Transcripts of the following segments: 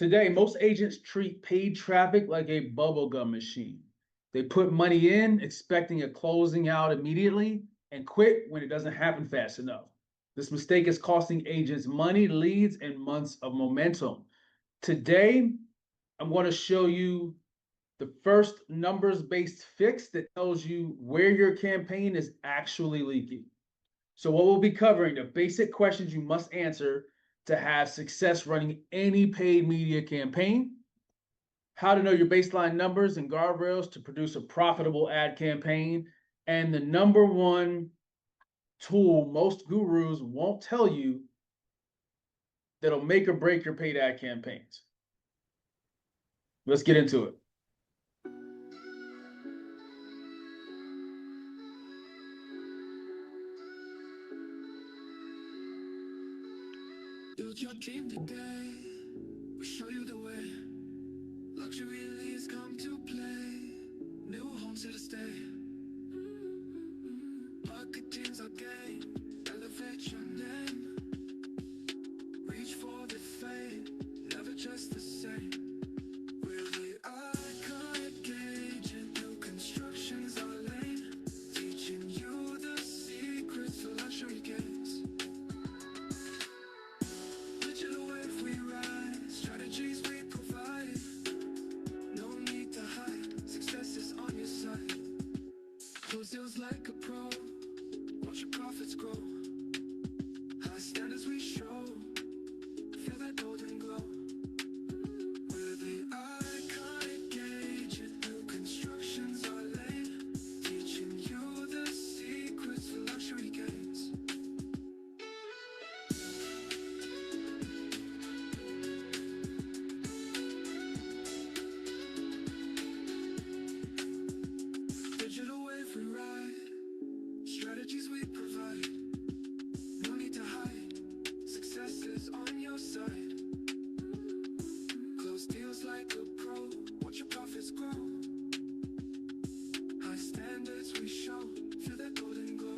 Today, most agents treat paid traffic like a bubblegum machine. They put money in, expecting a closing out immediately, and quit when it doesn't happen fast enough. This mistake is costing agents money, leads, and months of momentum. Today, I'm going to show you the first numbers-based fix that tells you where your campaign is actually leaking. So what we'll be covering, the basic questions you must answer to have success running any paid media campaign, how to know your baseline numbers and guardrails to produce a profitable ad campaign, and the number one tool most gurus won't tell you that'll make or break your paid ad campaigns. Let's get into it. Build your dream today. We show you the way. Luxury leads come to play. New homes here to stay. Marketing's our game. Elevate your name. Reach for the fame. Never just the same. We're the iconic agent. New construction's our lane. Teaching you the secrets for luxury gains. Strategies we provide. No need to hide. Success is on your side. Close deals like a pro. Watch your profits grow. High standards we show. Feel that golden glow. We're the iconic agent. New construction's our lane. Teaching you the secrets for luxury gains. We ride, strategies we provide. No need to hide, success is on your side. Close deals like a pro, watch your profits grow. High standards we show, feel that golden glow.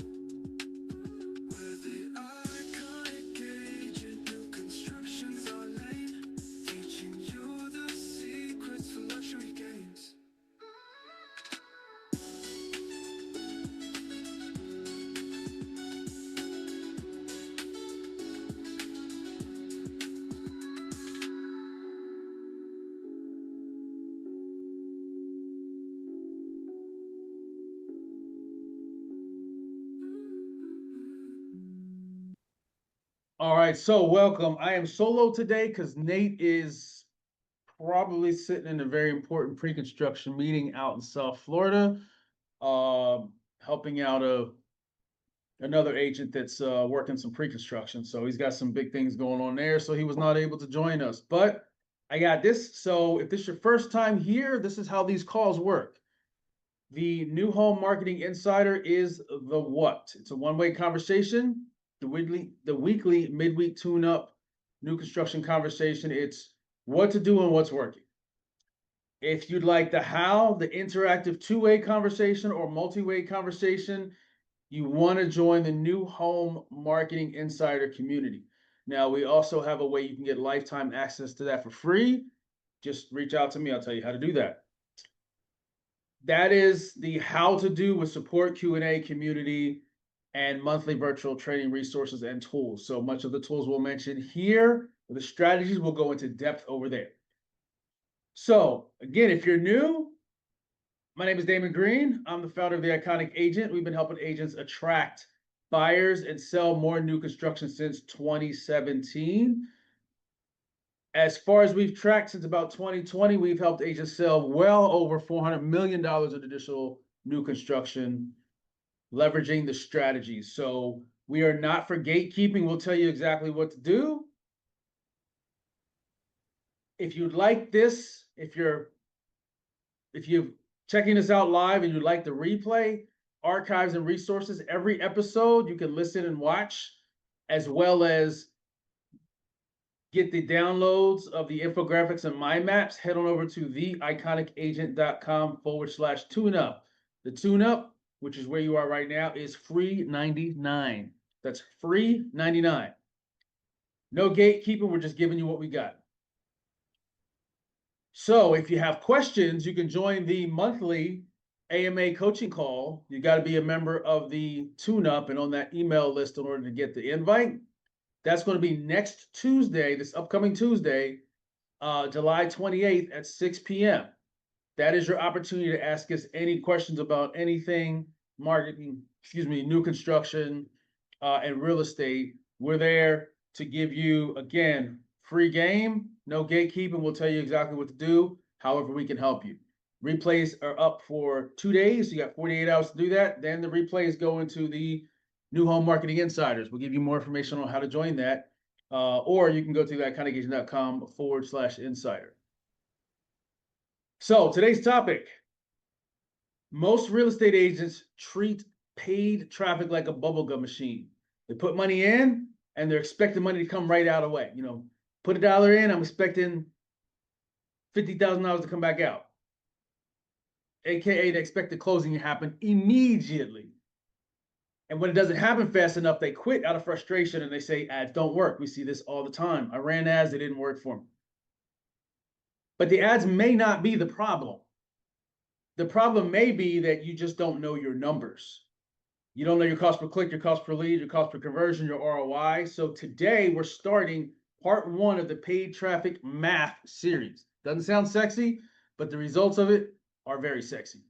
We're the iconic agent, new construction's our lane. Teaching you the secrets for luxury gains. All right, so welcome. I am solo today because Nate is probably sitting in a very important pre-construction meeting out in South Florida, helping out another agent that's working some pre-construction. So he's got some big things going on there, so he was not able to join us. But I got this. So if this is your first time here, this is how these calls work. The New Home Marketing Insider is the what? It's a one-way conversation. The weekly midweek tune-up new construction conversation. It's what to do and what's working. If you'd like the how, the interactive two-way conversation or multi-way conversation, you want to join the New Home Marketing Insider community. Now, we also have a way you can get lifetime access to that for free. Just reach out to me. I'll tell you how to do that. That is the how to do with support, Q&A, community, and monthly virtual training resources and tools. So much of the tools we'll mention here, the strategies will go into depth over there. So again, if you're new, my name is Damon Green. I'm the founder of The Iconic Agent. We've been helping agents attract buyers and sell more new construction since 2017. As far as we've tracked since about 2020, we've helped agents sell well over $400 million of additional new construction, leveraging the strategies. So we are not for gatekeeping. We'll tell you exactly what to do. If you'd like this, if you're checking this out live and you'd like the replay, archives and resources, every episode you can listen and watch, as well as get the downloads of the infographics and mind maps, head on over to theiconicagent.com/tune-up. The tune-up, which is where you are right now, is free 99. That's free 99. No gatekeeping, we're just giving you what we got. So if you have questions, you can join the monthly AMA coaching call. You got to be a member of the TuneUp and on that email list in order to get the invite. That's going to be next Tuesday, this upcoming Tuesday, July 28th at 6 p.m. That is your opportunity to ask us any questions about anything marketing, new construction, and real estate. We're there to give you, again, free game, no gatekeeping. We'll tell you exactly what to do, however we can help you. Replays are up for 2 days. You got 48 hours to do that. Then the replays go into the New Home Marketing Insiders. We'll give you more information on how to join that. Or you can go to thatkindagent.com/insider. So today's topic, most real estate agents treat paid traffic like a bubblegum machine. They put money in and they're expecting money to come right out away. Put $1 in, I'm expecting $50,000 to come back out. AKA they expect the closing to happen immediately. And when it doesn't happen fast enough, they quit out of frustration and they say ads don't work. We see this all the time. I ran ads, they didn't work for me. But the ads may not be the problem. The problem may be that you just don't know your numbers. You don't know your cost per click, your cost per lead, your cost per conversion, your ROI. So today we're starting part 1 of the paid traffic math series. Doesn't sound sexy, but the results of it are very sexy.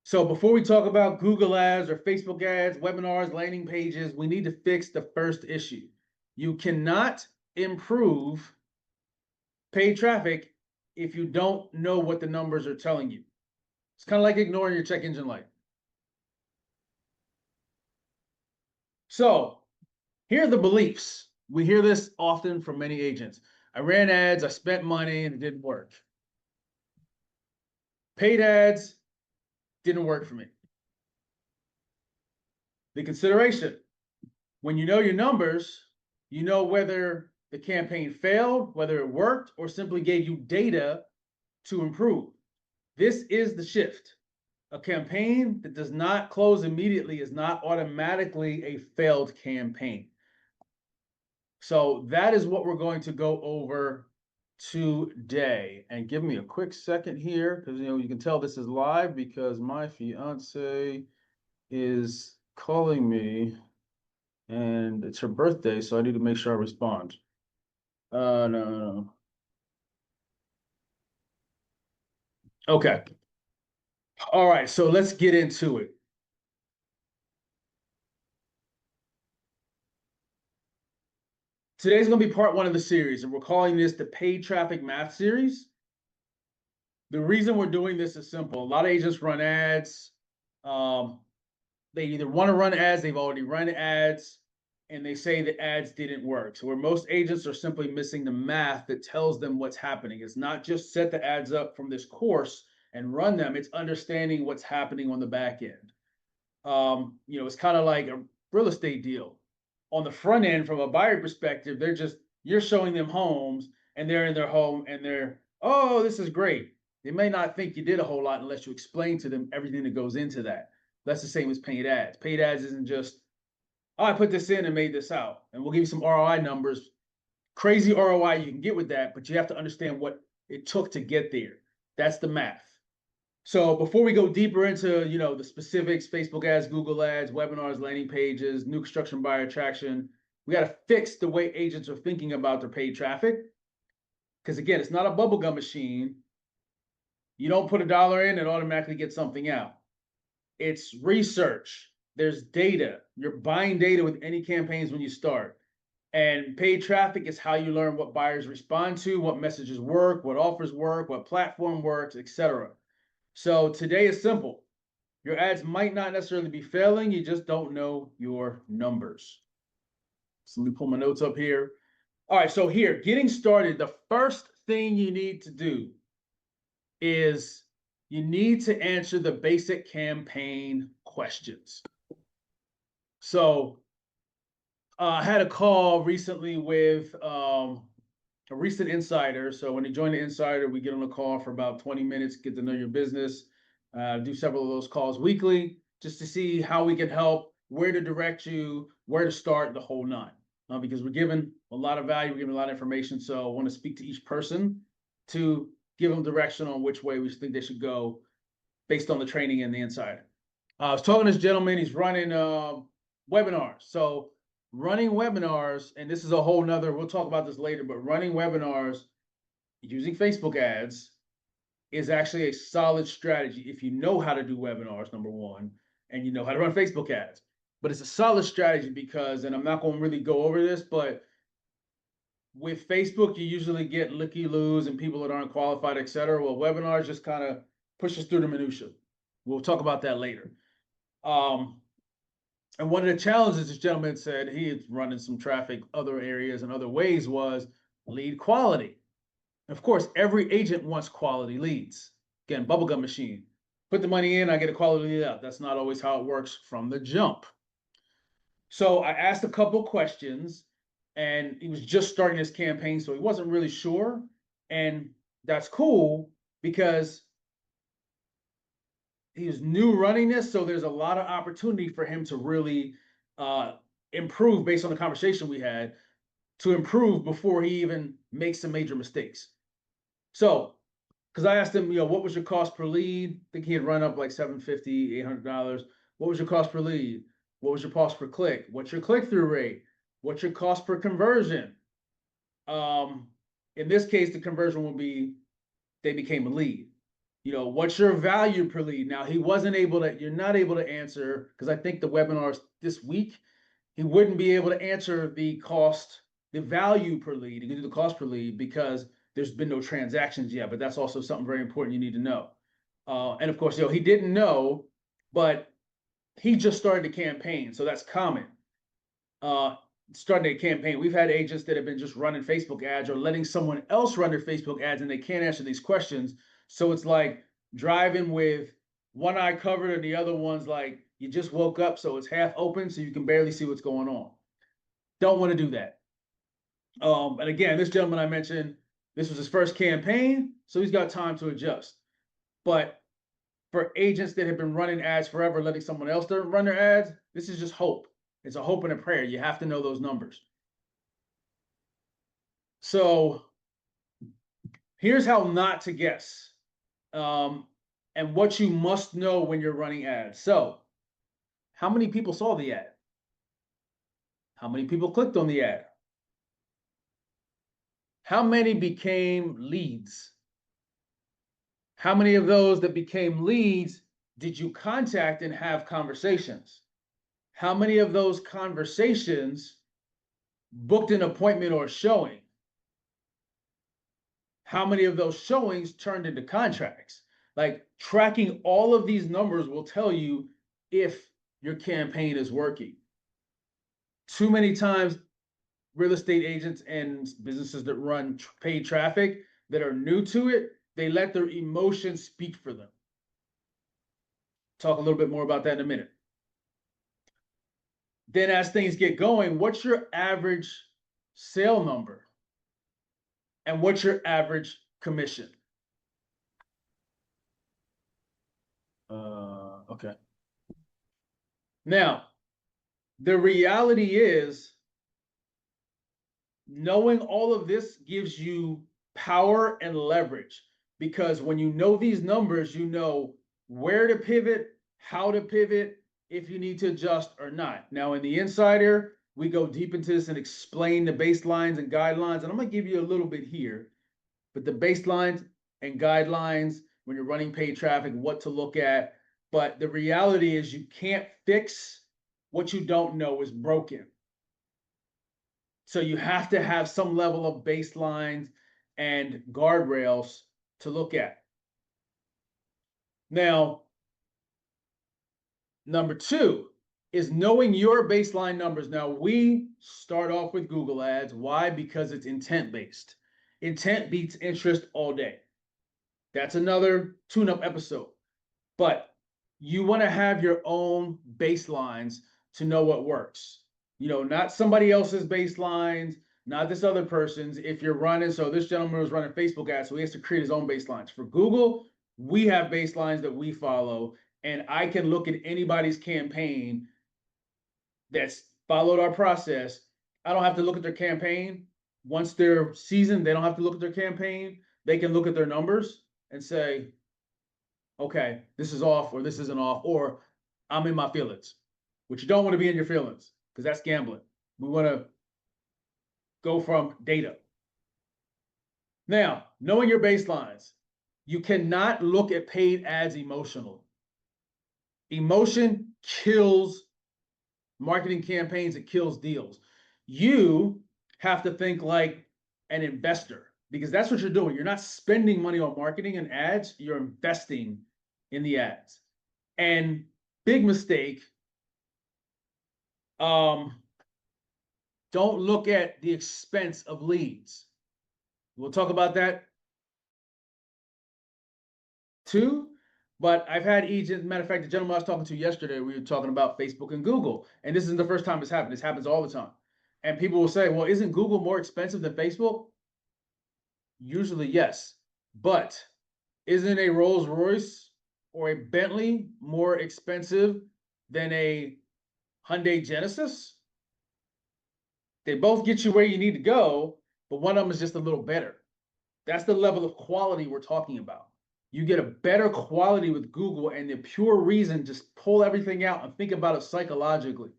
So before we talk about Google ads or Facebook ads, webinars, landing pages, we need to fix the first issue. You cannot improve paid traffic if you don't know what the numbers are telling you. It's kind of like ignoring your check engine light. So here are the beliefs. We hear this often from many agents. I ran ads, I spent money, and it didn't work. Paid ads didn't work for me. The consideration, when you know your numbers, you know whether the campaign failed, whether it worked, or simply gave you data to improve. This is the shift. A campaign that does not close immediately is not automatically a failed campaign. So that is what we're going to go over today. And give me a quick second here, because you can tell this is live because my fiance is calling me and it's her birthday, so I need to make sure I respond. No. Okay. All right, so let's get into it. Today's going to be part 1 of the series, and we're calling this the Paid Traffic Math Series. The reason we're doing this is simple. A lot of agents run ads. They either want to run ads, they've already run ads, and they say the ads didn't work. So where most agents are simply missing the math that tells them what's happening. It's not just set the ads up from this course and run them. It's understanding what's happening on the back end. It's kind of like a real estate deal. On the front end, from a buyer perspective, you're showing them homes and they're in their home and oh, this is great. They may not think you did a whole lot unless you explain to them everything that goes into that. That's the same as paid ads. Paid ads isn't just, oh, I put this in and made this out. And we'll give you some ROI numbers. Crazy ROI you can get with that, but you have to understand what it took to get there. That's the math. So before we go deeper into, the specifics, Facebook ads, Google ads, webinars, landing pages, new construction buyer attraction, we got to fix the way agents are thinking about their paid traffic. Because again, it's not a bubblegum machine. You don't put $1 in and automatically get something out. It's research. There's data. You're buying data with any campaigns when you start. And paid traffic is how you learn what buyers respond to, what messages work, what offers work, what platform works, etc. So today is simple. Your ads might not necessarily be failing. You just don't know your numbers. So let me pull my notes up here. All right, so here, getting started, the first thing you need to do is you need to answer the basic campaign questions. So I had a call recently with a recent insider. So when you join the insider, we get on a call for about 20 minutes, get to know your business, do several of those calls weekly, just to see how we can help, where to direct you, where to start, the whole nine. Because we're given a lot of value, we're given a lot of information. So I want to speak to each person to give them direction on which way we think they should go based on the training and the insider. I was talking to this gentleman, he's running webinars. So running webinars, and this is a whole nother, we'll talk about this later, but running webinars using Facebook ads is actually a solid strategy if you know how to do webinars, number one, and you know how to run Facebook ads. But it's a solid strategy because, and I'm not going to really go over this, but with Facebook, you usually get looky-loos and people that aren't qualified, et cetera. Well, webinars just kind of pushes through the minutia. We'll talk about that later. And one of the challenges this gentleman said he is running some traffic other areas and other ways was lead quality. Of course, every agent wants quality leads. Again, bubblegum machine. Put the money in, I get a quality lead out. That's not always how it works from the jump. So I asked a couple questions, and he was just starting his campaign, so he wasn't really sure. And that's cool because he was new running this, so there's a lot of opportunity for him to really improve based on the conversation we had, to improve before he even makes some major mistakes. So, because I asked him, what was your cost per lead? I think he had run up like $750, $800. What was your cost per lead? What was your cost per click? What's your click-through rate? What's your cost per conversion? In this case, the conversion will be they became a lead. What's your value per lead? Now, you're not able to answer, because I think the webinars this week, he wouldn't be able to answer the value per lead. He can do the cost per lead because there's been no transactions yet, but that's also something very important you need to know. And of course, he didn't know, but he just started the campaign, so that's common. Starting a campaign, we've had agents that have been just running Facebook ads or letting someone else run their Facebook ads, and they can't answer these questions. So it's like driving with one eye covered and the other one's like you just woke up, so it's half open, so you can barely see what's going on. Don't want to do that. And again, this gentleman I mentioned, this was his first campaign, so he's got time to adjust. But for agents that have been running ads forever, letting someone else run their ads, this is just hope. It's a hope and a prayer. You have to know those numbers. So here's how not to guess, and what you must know when you're running ads. So how many people saw the ad? How many people clicked on the ad? How many became leads? How many of those that became leads did you contact and have conversations? How many of those conversations booked an appointment or showing? How many of those showings turned into contracts? Like, tracking all of these numbers will tell you if your campaign is working. Too many times, real estate agents and businesses that run paid traffic that are new to it, they let their emotions speak for them. Talk a little bit more about that in a minute. Then as things get going, what's your average sale number? And what's your average commission? Okay. Now, the reality is, knowing all of this gives you power and leverage, because when you know these numbers, you know where to pivot, how to pivot, if you need to adjust or not. Now, in the insider, we go deep into this and explain the baselines and guidelines, and I'm going to give you a little bit here, but the baselines and guidelines when you're running paid traffic, what to look at. But the reality is, you can't fix what you don't know is broken. So you have to have some level of baselines and guardrails to look at. Now, number two is knowing your baseline numbers. Now, we start off with Google Ads. Why? Because it's intent-based. Intent beats interest all day. That's another tune-up episode. But you want to have your own baselines to know what works. Not somebody else's baselines, not this other person's. If you're running, so this gentleman was running Facebook ads, so he has to create his own baselines. For Google, we have baselines that we follow, and I can look at anybody's campaign that's followed our process. I don't have to look at their campaign. Once they're seasoned, they don't have to look at their campaign. they can look at their numbers and say, okay, this is off or this isn't off, or I'm in my feelings, which you don't want to be in your feelings because that's gambling. We want to go from data. Now, knowing your baselines, you cannot look at paid ads emotionally. Emotion kills marketing campaigns, it kills deals. You have to think like an investor because that's what you're doing. You're not spending money on marketing and ads, you're investing in the ads. And big mistake, don't look at the expense of leads. We'll talk about that too. But I've had agents, matter of fact, the gentleman I was talking to yesterday, we were talking about Facebook and Google. And this isn't the first time it's happened. This happens all the time. And people will say, well, isn't Google more expensive than Facebook? Usually, yes. But isn't a Rolls Royce or a Bentley more expensive than a Hyundai Genesis? They both get you where you need to go, but one of them is just a little better. That's the level of quality we're talking about. You get a better quality with Google, and the pure reason, just pull everything out and think about it psychologically.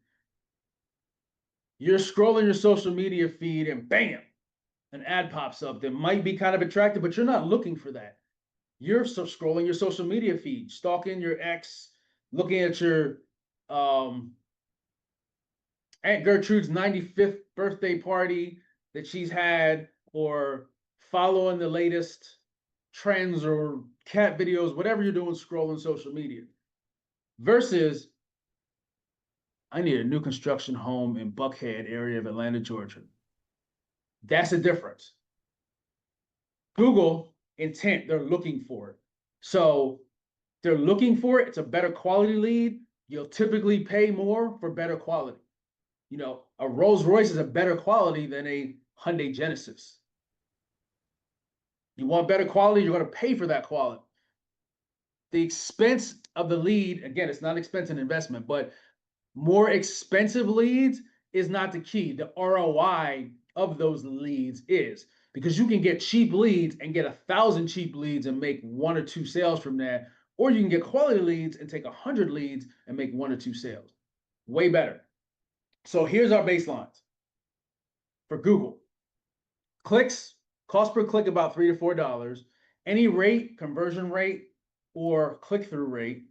You're scrolling your social media feed and bam, an ad pops up that might be kind of attractive, but you're not looking for that. You're scrolling your social media feed, stalking your ex, looking at your Aunt Gertrude's 95th birthday party that she's had, or following the latest trends or cat videos, whatever you're doing, scrolling social media. Versus, I need a new construction home in Buckhead area of Atlanta, Georgia. That's the difference. Google intent, they're looking for it. So they're looking for it. It's a better quality lead. You'll typically pay more for better quality. You know, a Rolls Royce is a better quality than a Hyundai Genesis. You want better quality, you're going to pay for that quality. The expense of the lead, again, it's not expense and investment, but more expensive leads is not the key. The ROI of those leads is, because you can get cheap leads and get 1,000 cheap leads and make 1 or 2 sales from that, or you can get quality leads and take 100 leads and make 1 or 2 sales. Way better. So here's our baselines for Google. Clicks, cost per click about $3 to $4. Any rate, conversion rate, or click-through rate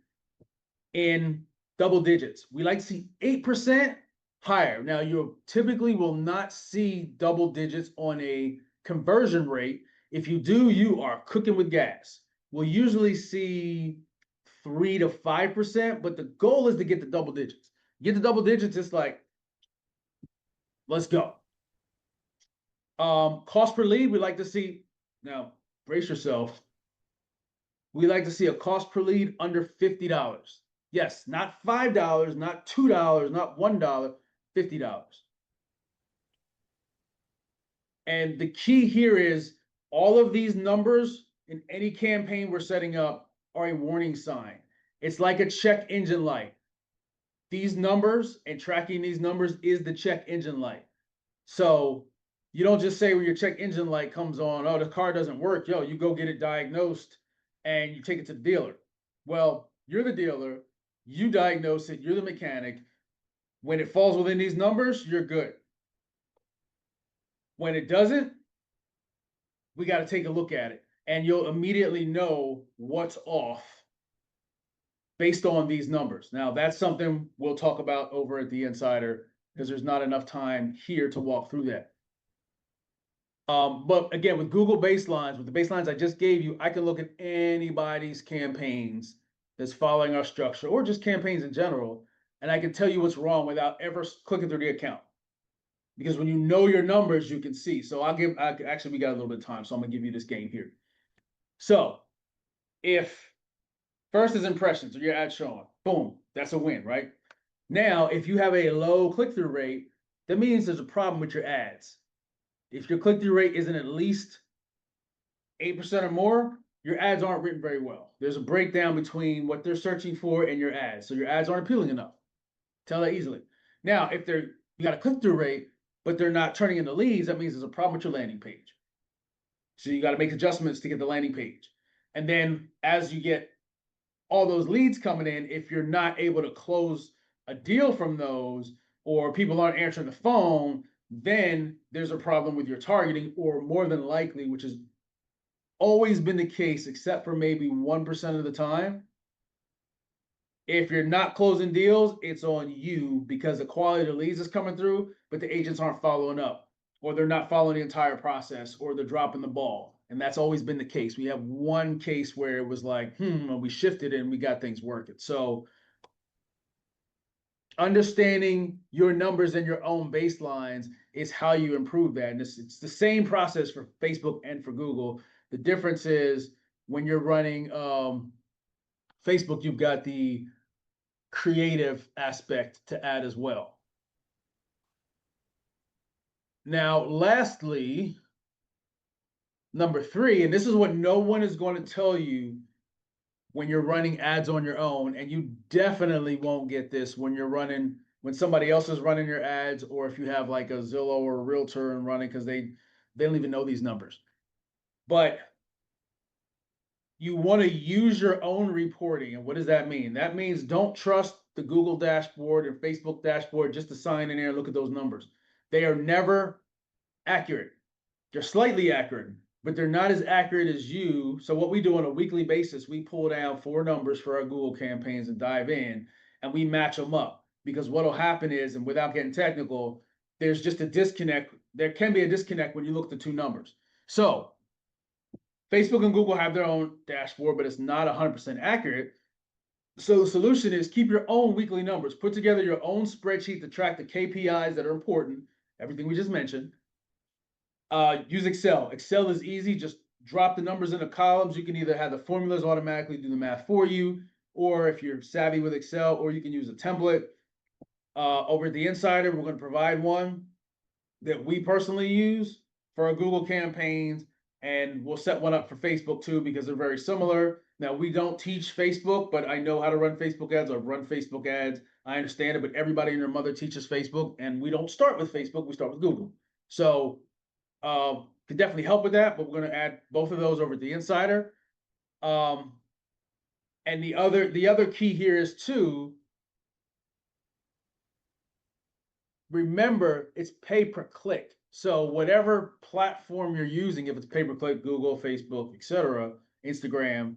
in double digits. We like to see 8% higher. Now, you typically will not see double digits on a conversion rate. If you do, you are cooking with gas. We'll usually see 3 to 5%, but the goal is to get to double digits. Get to double digits, it's like, let's go. Cost per lead, we like to see, now brace yourself. We like to see a cost per lead under $50. Yes, not $5, not $2, not $1, $50. And the key here is all of these numbers in any campaign we're setting up are a warning sign. It's like a check engine light. These numbers and tracking these numbers is the check engine light. So you don't just say when your check engine light comes on, oh, the car doesn't work. Yo, you go get it diagnosed and you take it to the dealer. Well, you're the dealer, you diagnose it, you're the mechanic. When it falls within these numbers, you're good. When it doesn't, we got to take a look at it, and you'll immediately know what's off based on these numbers. Now, that's something we'll talk about over at the Insider because there's not enough time here to walk through that. But again, with Google baselines, with the baselines I just gave you, I can look at anybody's campaigns that's following our structure, or just campaigns in general, and I can tell you what's wrong without ever clicking through the account. Because when you know your numbers, you can see. So actually, we got a little bit of time, so I'm gonna give you this game here. So if first is impressions, or your ad showing, boom, that's a win, right? Now, if you have a low click-through rate, that means there's a problem with your ads. If your click-through rate isn't at least 8% or more, your ads aren't written very well. There's a breakdown between what they're searching for and your ads. So your ads aren't appealing enough. Tell that easily. Now, if you got a click-through rate, but they're not turning into leads, that means there's a problem with your landing page. So you got to make adjustments to get the landing page. And then as you get all those leads coming in, if you're not able to close a deal from those, or people aren't answering the phone, then there's a problem with your targeting, or more than likely, which has always been the case, except for maybe 1% of the time. If you're not closing deals, it's on you because the quality of the leads is coming through, but the agents aren't following up, or they're not following the entire process, or they're dropping the ball. And that's always been the case. We have one case where it was like, we shifted and we got things working. So understanding your numbers and your own baselines is how you improve that. And it's the same process for Facebook and for Google. The difference is when you're running Facebook, you've got the creative aspect to add as well. Now, lastly, number 3, and this is what no one is going to tell you when you're running ads on your own, and you definitely won't get this when somebody else is running your ads, or if you have like a Zillow or a Realtor and running, because they don't even know these numbers. But you want to use your own reporting. And what does that mean? That means don't trust the Google dashboard or Facebook dashboard just to sign in there and look at those numbers. They are never accurate. They're slightly accurate, but they're not as accurate as you. So what we do on a weekly basis, we pull down 4 numbers for our Google campaigns and dive in, and we match them up. Because what will happen is, and without getting technical, there's just a disconnect. There can be a disconnect when you look at the 2 numbers. So Facebook and Google have their own dashboard, but it's not 100% accurate. So the solution is keep your own weekly numbers. Put together your own spreadsheet to track the KPIs that are important, everything we just mentioned. Use Excel. Excel is easy. Just drop the numbers into columns. You can either have the formulas automatically do the math for you, or if you're savvy with Excel, or you can use a template. Over at the Insider, we're going to provide one that we personally use for our Google campaigns, and we'll set one up for Facebook too because they're very similar. Now, we don't teach Facebook, but I know how to run Facebook ads. I've run Facebook ads. I understand it, but everybody and their mother teaches Facebook, and we don't start with Facebook. We start with Google. So could definitely help with that, but we're going to add both of those over at the Insider. And the other key here is too, remember it's pay per click. So whatever platform you're using, if it's pay per click, Google, Facebook, etc., Instagram,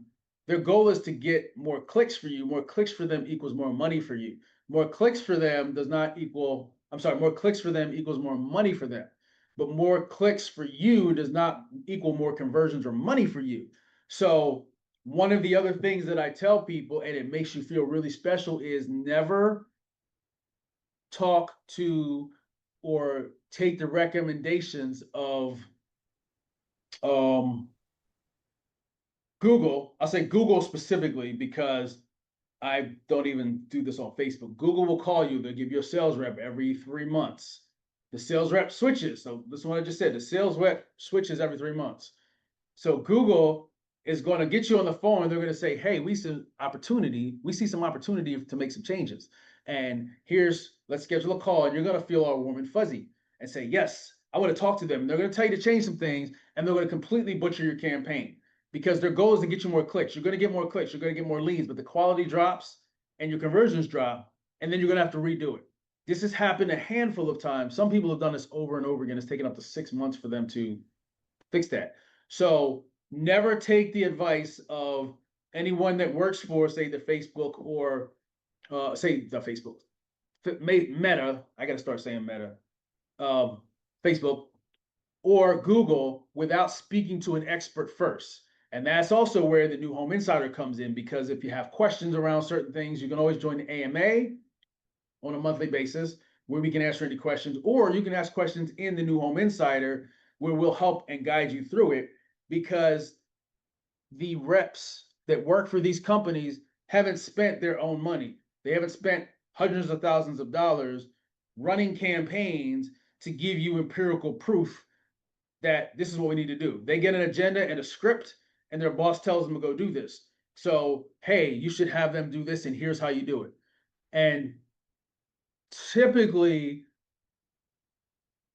their goal is to get more clicks for you. More clicks for them equals more money for you. More clicks for them more clicks for them equals more money for them. But more clicks for you does not equal more conversions or money for you. So one of the other things that I tell people, and it makes you feel really special, is never talk to or take the recommendations of Google. I'll say Google specifically because I don't even do this on Facebook. Google will call you. They'll give you a sales rep every 3 months. The sales rep switches. So this is what I just said. The sales rep switches every 3 months. So Google is going to get you on the phone. They're going to say, hey, we see some opportunity to make some changes. And let's schedule a call. And you're going to feel all warm and fuzzy and say, yes, I want to talk to them. And they're going to tell you to change some things. And they're going to completely butcher your campaign because their goal is to get you more clicks. You're going to get more clicks. You're going to get more leads, but the quality drops and your conversions drop. And then you're going to have to redo it. This has happened a handful of times. Some people have done this over and over again. It's taken up to 6 months for them to fix that. So never take the advice of anyone that works for, say, the Facebook or Meta. I got to start saying Meta, Facebook or Google without speaking to an expert first. And that's also where the New Home Insider comes in, because if you have questions around certain things, you can always join the AMA on a monthly basis where we can answer any questions, or you can ask questions in the New Home Insider where we'll help and guide you through it, because the reps that work for these companies haven't spent their own money. They haven't spent hundreds of thousands of dollars running campaigns to give you empirical proof that this is what we need to do. They get an agenda and a script, and their boss tells them to go do this. So, hey, you should have them do this, and here's how you do it. And typically,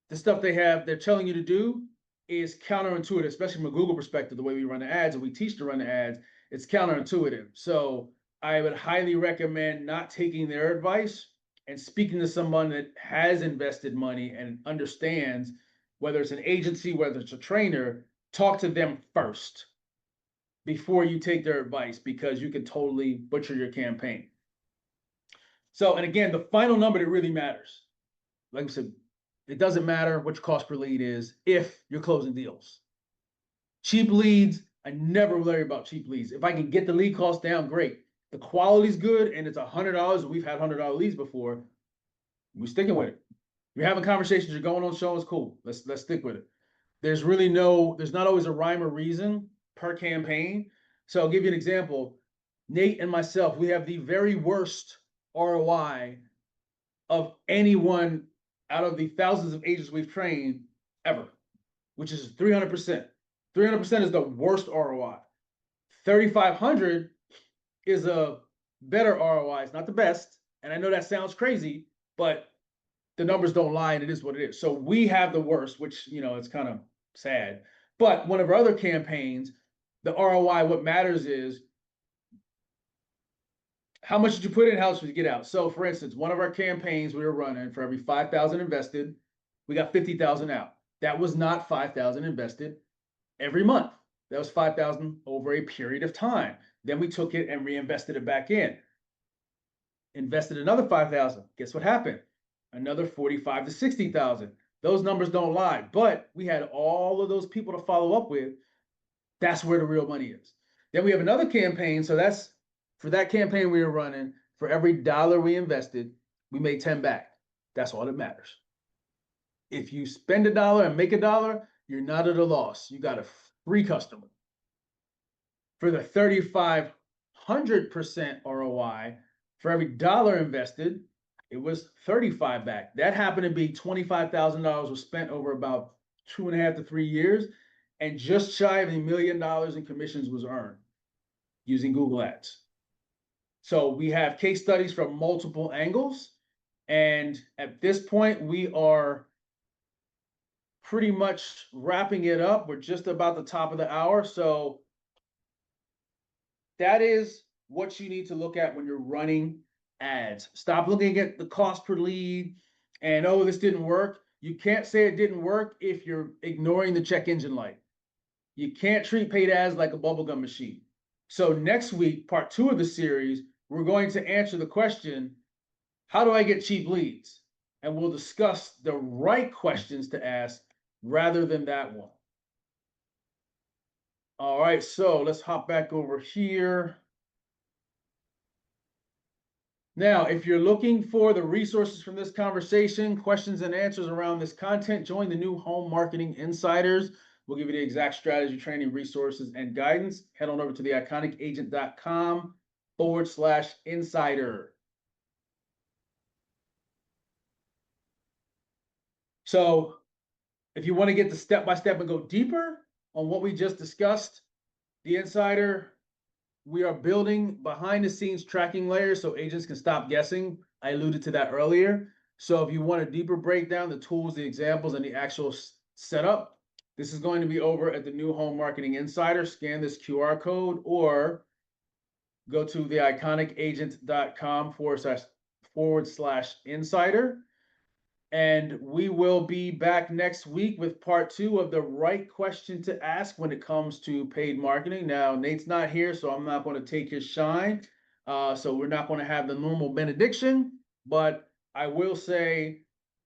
the stuff they're telling you to do is counterintuitive, especially from a Google perspective, the way we run the ads and we teach to run the ads, it's counterintuitive. So I would highly recommend not taking their advice and speaking to someone that has invested money and understands, whether it's an agency, whether it's a trainer. Talk to them first before you take their advice, because you could totally butcher your campaign. So, and again, the final number that really matters, like I said, it doesn't matter what your cost per lead is if you're closing deals. Cheap leads, I never worry about cheap leads. If I can get the lead cost down, great. The quality's good and it's $100, and we've had $100 leads before, we're sticking with it. You're having conversations, you're going on shows, cool. Let's stick with it. There's not always a rhyme or reason per campaign. So I'll give you an example. Nate and myself, we have the very worst ROI of anyone out of the thousands of agents we've trained ever, which is 300%. 300% is the worst ROI. 3,500 is a better ROI. It's not the best. And I know that sounds crazy, but the numbers don't lie and it is what it is. So we have the worst, which, it's kind of sad. But one of our other campaigns, the ROI, what matters is how much did you put in, how much did you get out? So for instance, one of our campaigns we were running, for every 5,000 invested, we got 50,000 out. That was not 5,000 invested every month. That was 5,000 over a period of time. Then we took it and reinvested it back in. Invested another 5,000. Guess what happened? Another 45 to 60,000. Those numbers don't lie, but we had all of those people to follow up with. That's where the real money is. Then we have another campaign. So that's for that campaign we were running. For every dollar we invested, we made 10 back. That's all that matters. If you spend $1 and make $1, you're not at a loss. You got a free customer. For the 3,500% ROI, for every dollar invested, it was 35 back. That happened to be $25,000 was spent over about 2.5 to 3 years, and just shy of $1 million in commissions was earned using Google Ads. So we have case studies from multiple angles, and at this point we are pretty much wrapping it up. We're just about the top of the hour. So that is what you need to look at when you're running ads. Stop looking at the cost per lead and, oh, this didn't work. You can't say it didn't work if you're ignoring the check engine light. You can't treat paid ads like a bubblegum machine. So next week, part 2 of the series, we're going to answer the question, how do I get cheap leads? And we'll discuss the right questions to ask rather than that one. All right, so let's hop back over here. Now, if you're looking for the resources from this conversation, questions and answers around this content, join the new Home Marketing Insiders. We'll give you the exact strategy, training, resources, and guidance. Head on over to theIconicAgent.com/insider. So if you want to get the step-by-step and go deeper on what we just discussed, the Insider, we are building behind-the-scenes tracking layers so agents can stop guessing. I alluded to that earlier. So if you want a deeper breakdown, the tools, the examples, and the actual setup, this is going to be over at the new Home Marketing Insider. Scan this QR code or go to theIconicAgent.com/insider. And we will be back next week with part 2 of the right question to ask when it comes to paid marketing. Now, Nate's not here, so I'm not going to take his shine. So we're not going to have the normal benediction, but I will say,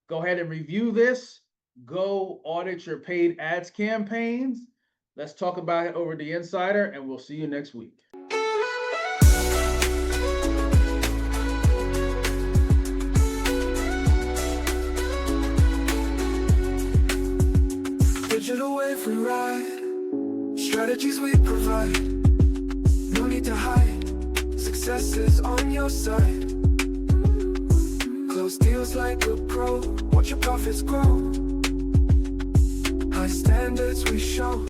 go ahead and review this. Go audit your paid ads campaigns. Let's talk about it over the Insider, and we'll see you next week. Digital wave we ride, strategies we provide. No need to hide, success is on your side. Close deals like a pro, watch your profits grow. High standards we show.